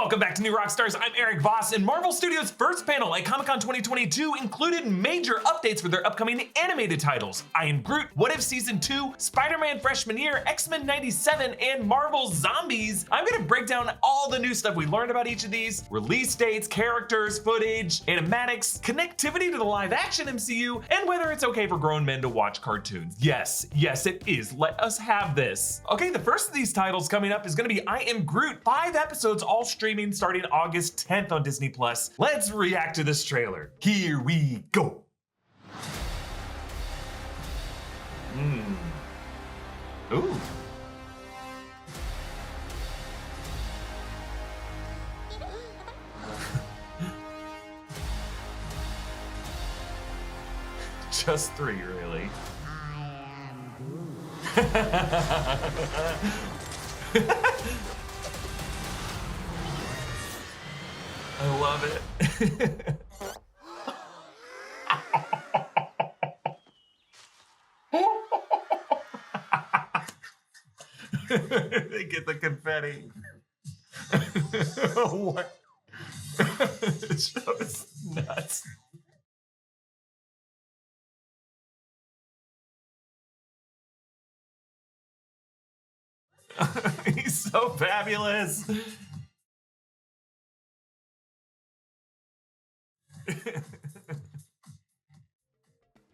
Welcome back to New Rockstars. I'm Erik Voss, and Marvel Studios' first panel at Comic-Con 2022 included major updates for their upcoming animated titles: I Am Groot, What If Season 2, Spider-Man Freshman Year, X-Men 97, and Marvel Zombies. I'm gonna break down all the new stuff we learned about each of these, release dates, characters, footage, animatics, connectivity to the live-action MCU, and whether it's okay for grown men to watch cartoons. Yes, it is. Let us have this. Okay, the first of these titles coming up is gonna be I Am Groot, 5 episodes all streaming starting August 10th on Disney+. Let's react to this trailer. Here we go. Ooh. Just 3, really. I am Groot. I love it. They get the confetti. What? This show is nuts. He's so fabulous.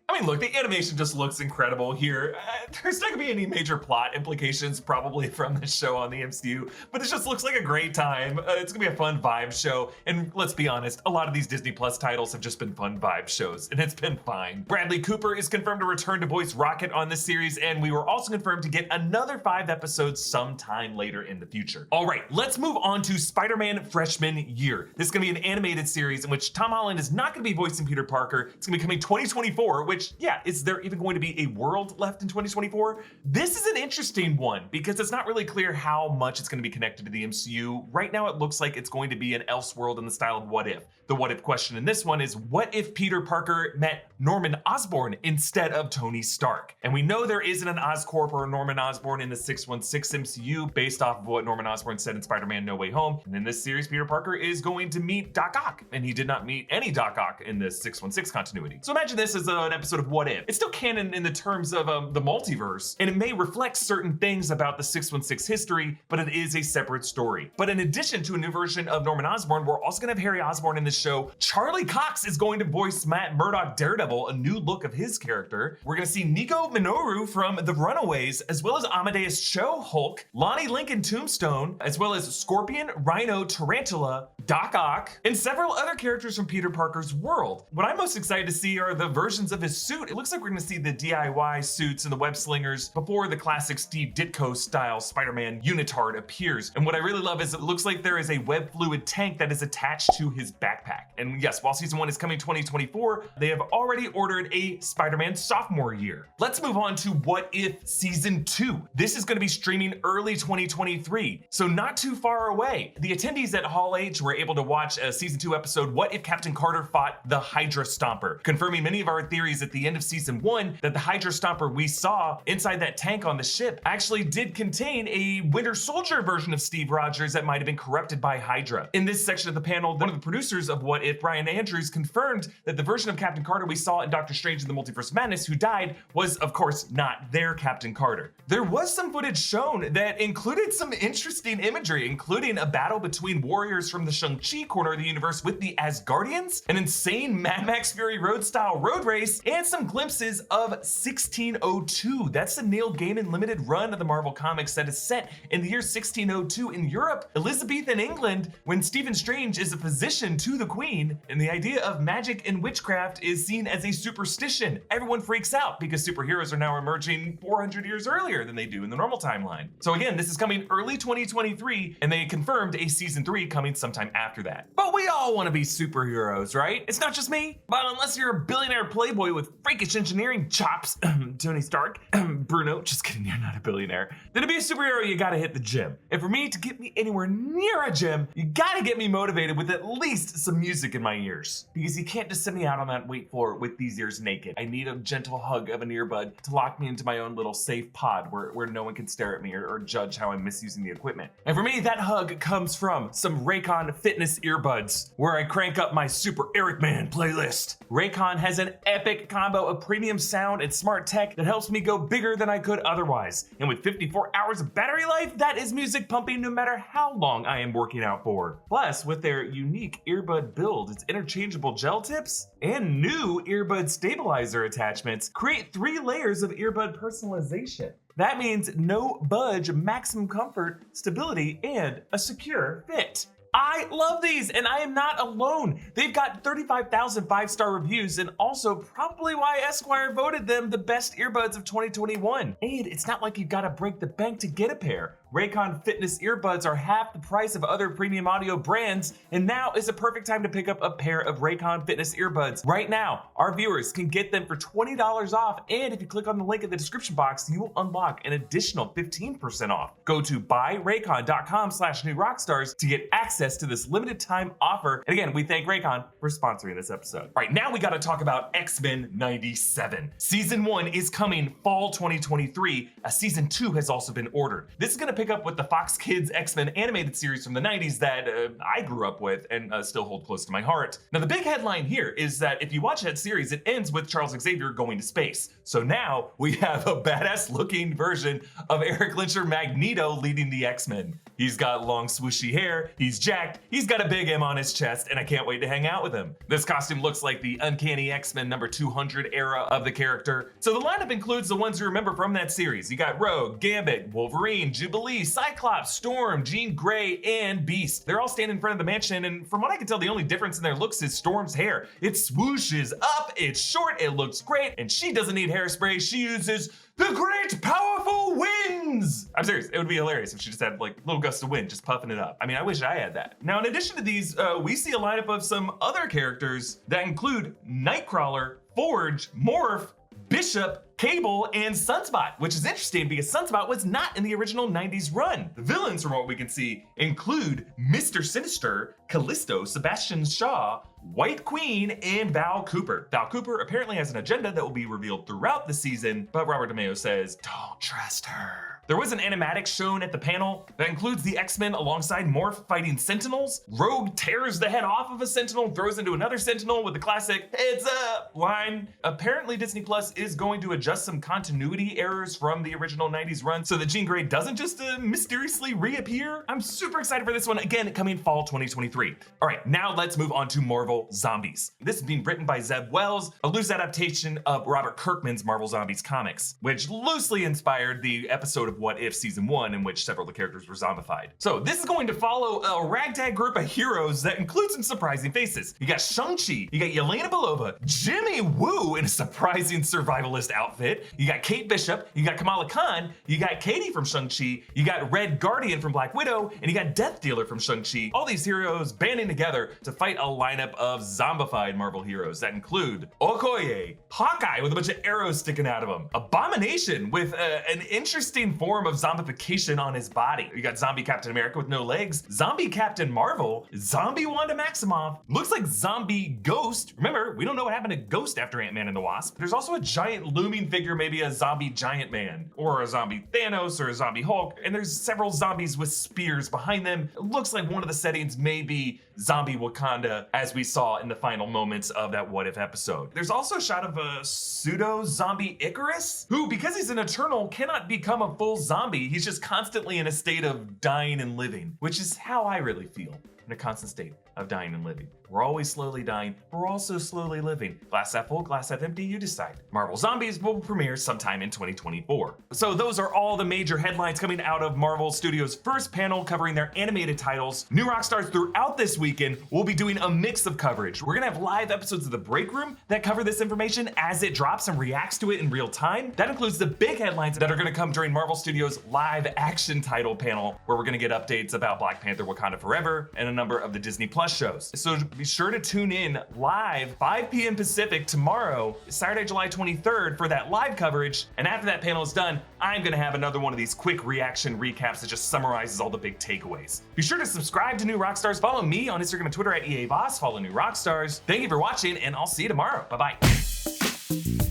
I mean, look, the animation just looks incredible here. There's not gonna be any major plot implications probably from this show on the MCU, but it just looks like a great time. It's gonna be a fun vibe show, and let's be honest, a lot of these Disney Plus titles have just been fun vibe shows, and it's been fine. Bradley Cooper is confirmed to return to voice Rocket on this series, and we were also confirmed to get another 5 episodes sometime later in the future. All right, let's move on to Spider-Man Freshman Year. This is gonna be an animated series in which Tom Holland is not gonna be voicing Peter Parker. It's gonna be coming 2024, which, yeah, is there even going to be a world left in 2024? This is an interesting one because it's not really clear how much it's going to be connected to the MCU. Right now it looks like it's going to be an Elseworld in the style of What If. The what if question in this one is, what if Peter Parker met Norman Osborn instead of Tony Stark? And we know there isn't an Oscorp or a Norman Osborn in the 616 MCU based off of what Norman Osborn said in Spider-Man No Way Home. And in this series, Peter Parker is going to meet Doc Ock, and he did not meet any Doc Ock in the 616 continuity. So imagine this as an episode of What If. It's still canon in the terms of the multiverse, and it may reflect certain things about the 616 history, but it is a separate story. But in addition to a new version of Norman Osborn, we're also gonna have Harry Osborn in this show. Charlie Cox is going to voice Matt Murdock Daredevil, a new look of his character. We're gonna see Nico Minoru from The Runaways, as well as Amadeus Cho Hulk, Lonnie Lincoln Tombstone, as well as Scorpion, Rhino, Tarantula, Doc Ock, and several other characters from Peter Parker's world. What I'm most excited to see are the versions of his suit. It looks like we're gonna see the DIY suits and the web slingers before the classic Steve Ditko style Spider-Man unitard appears. And what I really love is it looks like there is a web fluid tank that is attached to his backpack. And yes, while season 1 is coming 2024, they have already ordered a Spider-Man sophomore year. Let's move on to What If Season 2. This is gonna be streaming early 2023, so not too far away. The attendees at Hall H were able to watch a season 2 episode, What If Captain Carter Fought the Hydra Stomper, confirming many of our theories at the end of season 1 that the Hydra Stomper we saw inside that tank on the ship actually did contain a Winter Soldier version of Steve Rogers that might have been corrupted by Hydra. In this section of the panel, one of the producers of What If, Brian Andrews, confirmed that the version of Captain Carter we saw in Doctor Strange in the Multiverse of Madness who died was, of course, not their Captain Carter. There was some footage shown that included some interesting imagery, including a battle between warriors from the Shang-Chi corner of the universe with the Asgardians, an insane Mad Max Fury Road style road race, and some glimpses of 1602. That's the Neil Gaiman limited run of the Marvel Comics that is set in the year 1602 in Europe, Elizabethan England, when Stephen Strange is a physician to the Queen, and the idea of magic and witchcraft is seen as a superstition. Everyone freaks out because superheroes are now emerging 400 years earlier than they do in the normal timeline. So again, this is coming early 2023, and they confirmed a season 3 coming sometime after that. But we all want to be superheroes, right? It's not just me. But unless you're a billionaire playboy with freakish engineering chops, Tony Stark, Bruno, just kidding, you're not a billionaire. Then to be a superhero, you gotta hit the gym. And for me to get me anywhere near a gym, you gotta get me motivated with at least some music in my ears. Because you can't just send me out on that weight floor with these ears naked. I need a gentle hug of an earbud to lock me into my own little safe pod where no one can stare at me or judge how I'm misusing the equipment. And for me, that hug comes from some Raycon fitness earbuds, where I crank up my Super Eric Man playlist. Raycon has an epic combo of premium sound and smart tech that helps me go bigger than I could otherwise. And with 54 hours of battery life, that is music pumping no matter how long I am working out for. Plus, with their unique earbud build, its interchangeable gel tips and new earbud stabilizer attachments create 3 layers of earbud personalization. That means no budge, maximum comfort, stability, and a secure fit. I love these, and I am not alone. They've got 35,000 5-star reviews, and also probably why Esquire voted them the best earbuds of 2021. And it's not like you've got to break the bank to get a pair. Raycon Fitness earbuds are half the price of other premium audio brands, and now is a perfect time to pick up a pair of Raycon Fitness earbuds. Right now, our viewers can get them for $20 off, and if you click on the link in the description box, you will unlock an additional 15% off. Go to buyraycon.com/newrockstars to get access to this limited time offer. And again, we thank Raycon for sponsoring this episode. All right, now we got to talk about X-Men 97. Season 1 is coming fall 2023. Season 2 has also been ordered. This is going to pick up with the Fox Kids X-Men animated series from the 90s that I grew up with and still hold close to my heart. Now, the big headline here is that if you watch that series, it ends with Charles Xavier going to space. So now we have a badass looking version of Eric Lyncher Magneto leading the X-Men. He's got long swooshy hair, he's jacked, he's got a big M on his chest, and I can't wait to hang out with him. This costume looks like the Uncanny X-Men number 200 era of the character. So the lineup includes the ones you remember from that series. You got Rogue, Gambit, Wolverine, Jubilee, Cyclops, Storm, Jean Grey, and Beast. They're all standing in front of the mansion, and from what I can tell, the only difference in their looks is Storm's hair. It swooshes up, it's short, it looks great, and she doesn't need hairspray, she uses the great powerful winds! I'm serious, it would be hilarious if she just had like little gusts of wind just puffing it up. I mean, I wish I had that. Now, in addition to these, we see a lineup of some other characters that include Nightcrawler, Forge, Morph, Bishop, Cable, and Sunspot, which is interesting because Sunspot was not in the original 90s run. The villains, from what we can see, include Mr. Sinister, Callisto, Sebastian Shaw, White Queen, and Val Cooper. Val Cooper apparently has an agenda that will be revealed throughout the season, but Robert DeMeo says, don't trust her. There was an animatic shown at the panel that includes the X-Men alongside Morph fighting Sentinels. Rogue tears the head off of a Sentinel, throws into another Sentinel with the classic "heads up" line. Apparently Disney Plus is going to adjust some continuity errors from the original 90s run so that Jean Grey doesn't just mysteriously reappear. I'm super excited for this one, again, coming fall 2023. All right, now let's move on to Marvel Zombies. This is being written by Zeb Wells, a loose adaptation of Robert Kirkman's Marvel Zombies comics, which loosely inspired the episode of What If Season 1, in which several of the characters were zombified. So this is going to follow a ragtag group of heroes that include some surprising faces. You got Shang-Chi, you got Yelena Belova, Jimmy Woo in a surprising survivalist outfit, you got Kate Bishop, you got Kamala Khan, you got Katie from Shang-Chi, you got Red Guardian from Black Widow, and you got Death Dealer from Shang-Chi. All these heroes banding together to fight a lineup of zombified Marvel heroes that include Okoye, Hawkeye with a bunch of arrows sticking out of him, Abomination with an interesting form of zombification on his body. You got Zombie Captain America with no legs, Zombie Captain Marvel, Zombie Wanda Maximoff, looks like Zombie Ghost. Remember, we don't know what happened to Ghost after Ant-Man and the Wasp. There's also a giant looming figure, maybe a zombie giant man, or a zombie Thanos, or a zombie Hulk, and there's several zombies with spears behind them. It looks like one of the settings may be zombie Wakanda, as we saw in the final moments of that What If episode. There's also a shot of a pseudo-zombie Icarus, who, because he's an Eternal, cannot become a full zombie. He's just constantly in a state of dying and living, which is how I really feel, in a constant state of dying and living. We're always slowly dying, we're also slowly living. Glass half full, glass half empty, you decide. Marvel Zombies will premiere sometime in 2024. So those are all the major headlines coming out of Marvel Studios' first panel covering their animated titles. New Rockstars throughout this weekend will be doing a mix of coverage. We're gonna have live episodes of The Break Room that cover this information as it drops and reacts to it in real time. That includes the big headlines that are gonna come during Marvel Studios' live action title panel, where we're gonna get updates about Black Panther Wakanda Forever and number of the Disney Plus shows. So be sure to tune in live 5 p.m. Pacific tomorrow, Saturday, July 23rd, for that live coverage. And after that panel is done, I'm gonna have another one of these quick reaction recaps that just summarizes all the big takeaways. Be sure to subscribe to New Rockstars. Follow me on Instagram and Twitter at EA Voss. Follow New Rockstars. Thank you for watching, and I'll see you tomorrow. Bye-bye.